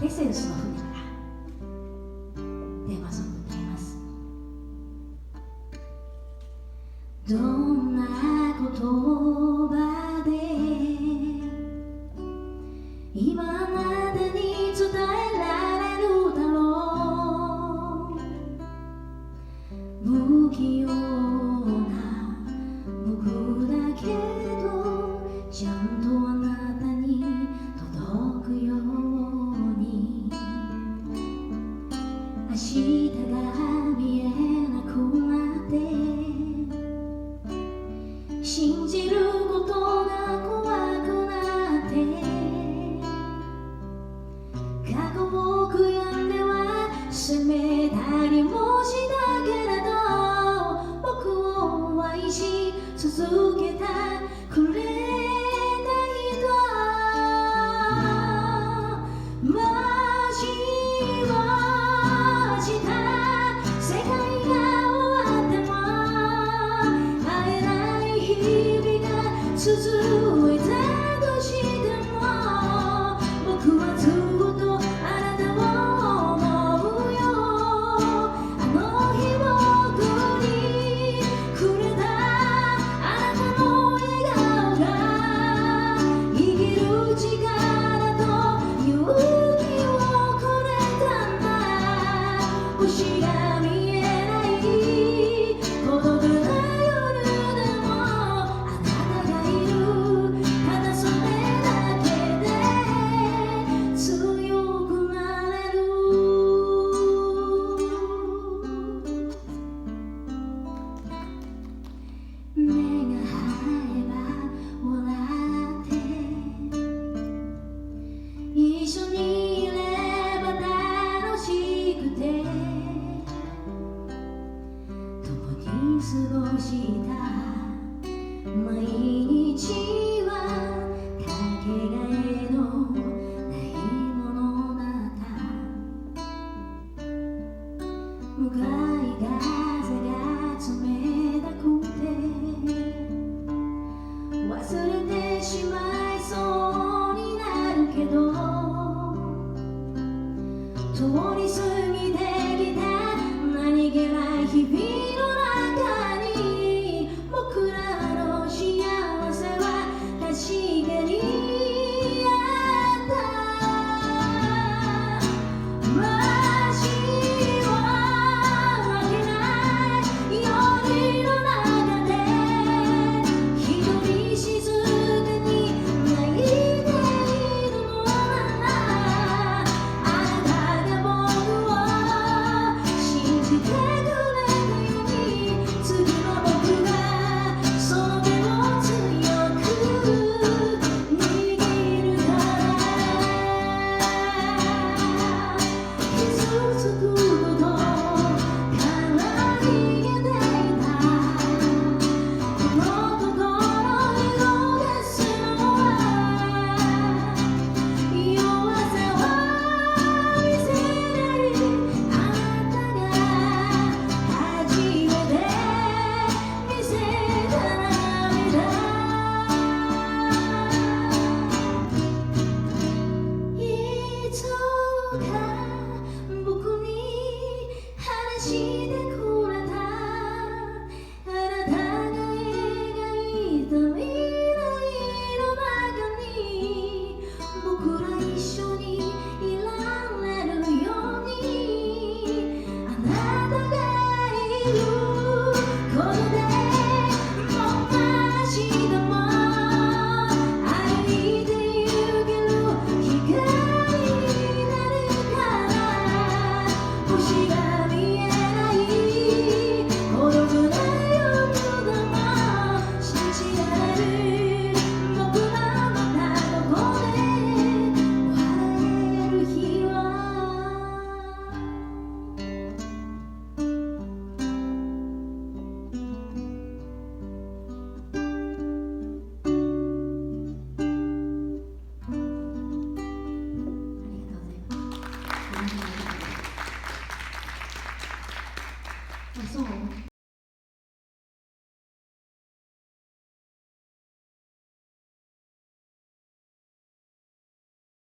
テセウスの船からテーマソングになります。どんな言葉で今あなたに伝えられるだろう。不器用な僕だけどちゃんとあなたに届くように。明日が見えなくなって信じることが怖くなって過去を悔やんでは責めたりもしたけれど僕を愛し続けたくれた人。もしも明日世界が終わっても会えない日々が続いたとしても僕はずっとあなたを思うよ。あの日僕にくれたあなたの笑顔が生きる力と勇気をくれたんだ。星が見えない孤独な夜でもあなたがいる。ただそれだけで強くなれる。目が合えば笑って一緒にいれば楽しくて共に過ごした毎日はかけがえのないものだった。向かい風が冷たくて忘れてしまいそうになるけど通り過ぎてきた何気ない日々の中に僕らの幸せは確かにあった。もしも負けない夜の中で一人静かに泣いているのならあなたが僕を信じてくれたように次は僕がその手を強く握るから。傷つくことから逃げていたこの心に逃すのは弱さを見せないあなたが初めて見せた涙。いつか僕に話してくれたあなたが描いた未来の中に僕ら一緒にいられるようにあなたがいることでもう明日も歩いて行ける光になるから。星が見えない孤独な夜でも信じられる。僕はまたどこで笑える日は。ありがとうございます。そう